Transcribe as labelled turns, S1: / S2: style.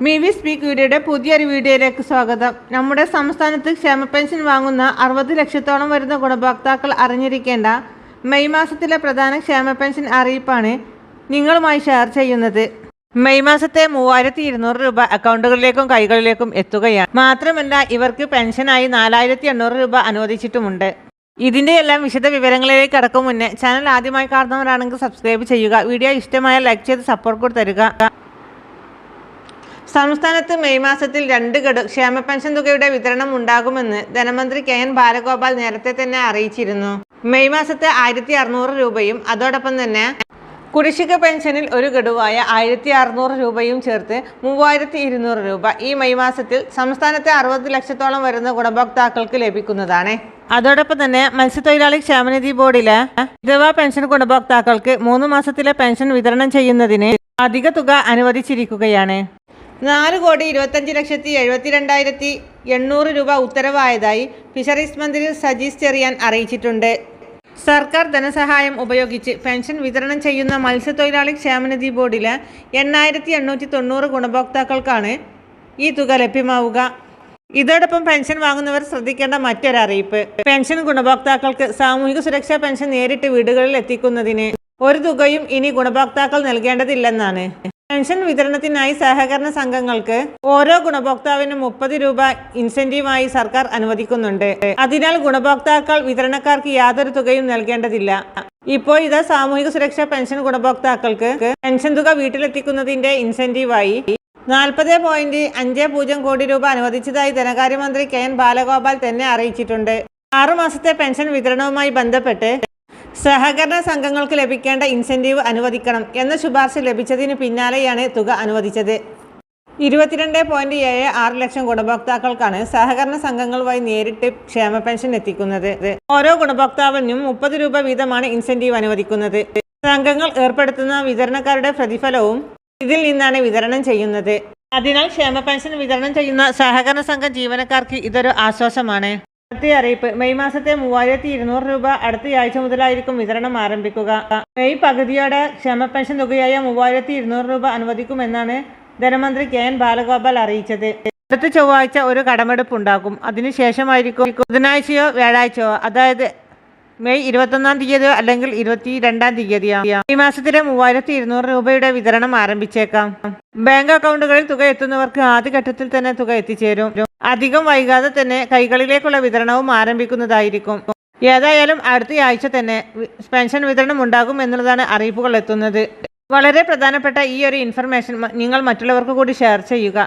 S1: Mivi speak വീഡിയോയുടെ പുതിയൊരു വീഡിയോയിലേക്ക് സ്വാഗതം. നമ്മുടെ സംസ്ഥാനത്ത് ക്ഷേമ പെൻഷൻ വാങ്ങുന്ന 60 ലക്ഷത്തോളം വരുന്ന ഗുണഭോക്താക്കൾ അറിഞ്ഞിരിക്കേണ്ട മെയ് മാസത്തിലെ പ്രധാന ക്ഷേമ പെൻഷൻ അറിയിപ്പാണ് നിങ്ങളുമായി ഷെയർ ചെയ്യുന്നത്. മെയ് മാസത്തെ 3200 രൂപ അക്കൗണ്ടുകളിലേക്കും കൈകളിലേക്കും എത്തുകയാണ്. മാത്രമല്ല, ഇവർക്ക് പെൻഷനായി 4800 രൂപ അനുവദിച്ചിട്ടുമുണ്ട്. ഇതിൻ്റെ എല്ലാം വിശദ വിവരങ്ങളിലേക്ക് കടക്കും മുന്നേ ചാനൽ ആദ്യമായി കാണുന്നവരാണെങ്കിൽ സബ്സ്ക്രൈബ് ചെയ്യുക. വീഡിയോ ഇഷ്ടമായാൽ ലൈക്ക് ചെയ്ത് സപ്പോർട്ട് കൂടി തരിക. സംസ്ഥാനത്ത് മെയ് മാസത്തിൽ 2 ഗഡു ക്ഷേമ പെൻഷൻ തുകയുടെ വിതരണം ഉണ്ടാകുമെന്ന് ധനമന്ത്രി KN ബാലഗോപാൽ നേരത്തെ തന്നെ അറിയിച്ചിരുന്നു. മെയ് മാസത്തെ 1600 രൂപയും അതോടൊപ്പം തന്നെ കുടിശ്ശിക പെൻഷനിൽ ഒരു ഗഡുവായ 1600 രൂപയും ചേർത്ത് 3200 രൂപ ഈ മെയ് മാസത്തിൽ സംസ്ഥാനത്തെ 60 ലക്ഷത്തോളം വരുന്ന ഗുണഭോക്താക്കൾക്ക് ലഭിക്കുന്നതാണ്. അതോടൊപ്പം തന്നെ മത്സ്യത്തൊഴിലാളി ക്ഷേമനിധി ബോർഡിലെ വിധവാ പെൻഷൻ ഗുണഭോക്താക്കൾക്ക് 3 മാസത്തിലെ പെൻഷൻ വിതരണം ചെയ്യുന്നതിന് അധിക തുക അനുവദിച്ചിരിക്കുകയാണ്. 4,25,72,800 രൂപ ഉത്തരവായതായി ഫിഷറീസ് മന്ത്രി സജീസ് ചെറിയാൻ അറിയിച്ചിട്ടുണ്ട്. സർക്കാർ ധനസഹായം ഉപയോഗിച്ച് പെൻഷൻ വിതരണം ചെയ്യുന്ന മത്സ്യത്തൊഴിലാളി ക്ഷേമനിധി ബോർഡിലെ 8,890 ഗുണഭോക്താക്കൾക്കാണ് ഈ തുക ലഭ്യമാവുക. ഇതോടൊപ്പം പെൻഷൻ വാങ്ങുന്നവർ ശ്രദ്ധിക്കേണ്ട മറ്റൊരറിയിപ്പ്: പെൻഷൻ ഗുണഭോക്താക്കൾക്ക് സാമൂഹിക സുരക്ഷാ പെൻഷൻ നേരിട്ട് വീടുകളിൽ എത്തിക്കുന്നതിന് ഒരു തുകയും ഇനി ഗുണഭോക്താക്കൾ നൽകേണ്ടതില്ലെന്നാണ്. പെൻഷൻ വിതരണത്തിനായി സഹകരണ സംഘങ്ങൾക്ക് ഓരോ ഗുണഭോക്താവിനും 30 രൂപ ഇൻസെന്റീവായി സർക്കാർ അനുവദിക്കുന്നുണ്ട്. അതിനാൽ ഗുണഭോക്താക്കൾ വിതരണക്കാർക്ക് യാതൊരു തുകയും നൽകേണ്ടതില്ല. ഇപ്പോൾ ഇത് സാമൂഹിക സുരക്ഷാ പെൻഷൻ ഗുണഭോക്താക്കൾക്ക് പെൻഷൻ തുക വീട്ടിലെത്തിക്കുന്നതിന്റെ ഇൻസെന്റീവായി 40.50 കോടി രൂപ അനുവദിച്ചതായി ധനകാര്യമന്ത്രി KN ബാലഗോപാൽ തന്നെ അറിയിച്ചിട്ടുണ്ട്. 6 മാസത്തെ പെൻഷൻ വിതരണവുമായി ബന്ധപ്പെട്ട് സഹകരണ സംഘങ്ങൾക്ക് ലഭിക്കേണ്ട ഇൻസെന്റീവ് അനുവദിക്കണം എന്ന ശുപാർശ ലഭിച്ചതിന് പിന്നാലെയാണ് തുക അനുവദിച്ചത്. 22.76 ലക്ഷം ഗുണഭോക്താക്കൾക്കാണ് സഹകരണ സംഘങ്ങൾ വഴി നേരിട്ട് ക്ഷേമ പെൻഷൻ എത്തിക്കുന്നത്. ഓരോ ഗുണഭോക്താവിനും 30 രൂപ വീതമാണ് ഇൻസെന്റീവ് അനുവദിക്കുന്നത്. സംഘങ്ങൾ ഏർപ്പെടുത്തുന്ന വിതരണക്കാരുടെ പ്രതിഫലവും ഇതിൽ നിന്നാണ് വിതരണം ചെയ്യുന്നത്. അതിനാൽ ക്ഷേമ പെൻഷൻ വിതരണം ചെയ്യുന്ന സഹകരണ സംഘം ജീവനക്കാർക്ക് ഇതൊരു ആശ്വാസമാണ്. അടുത്ത അറിയിപ്പ്: മെയ് മാസത്തെ 3200 രൂപ അടുത്തയാഴ്ച മുതലായിരിക്കും വിതരണം ആരംഭിക്കുക. മെയ് പകുതിയോടെ ക്ഷേമ പെൻഷൻ തുകയായ 3200 രൂപ അനുവദിക്കുമെന്നാണ് ധനമന്ത്രി KN ബാലഗോപാൽ അറിയിച്ചത്. അടുത്ത ചൊവ്വാഴ്ച ഒരു കടമെടുപ്പ് ഉണ്ടാകും. അതിനുശേഷമായിരിക്കും ബുധനാഴ്ചയോ വ്യാഴാഴ്ചയോ, അതായത് മെയ് 21-ാം തീയതിയോ അല്ലെങ്കിൽ 22-ാം തീയതിയോ ഈ മാസത്തിലെ 3200 രൂപയുടെ വിതരണം ആരംഭിച്ചേക്കാം. ബാങ്ക് അക്കൗണ്ടുകളിൽ തുക എത്തുന്നവർക്ക് ആദ്യഘട്ടത്തിൽ തന്നെ തുക എത്തിച്ചേരും. അധികം വൈകാതെ തന്നെ കൈകളിലേക്കുള്ള വിതരണവും ആരംഭിക്കുന്നതായിരിക്കും. ഏതായാലും അടുത്തയാഴ്ച തന്നെ പെൻഷൻ വിതരണം ഉണ്ടാകും എന്നുള്ളതാണ് അറിയിപ്പുകൾ എത്തുന്നത്. വളരെ പ്രധാനപ്പെട്ട ഈ ഒരു ഇൻഫർമേഷൻ നിങ്ങൾ മറ്റുള്ളവർക്ക് കൂടി ഷെയർ ചെയ്യുക.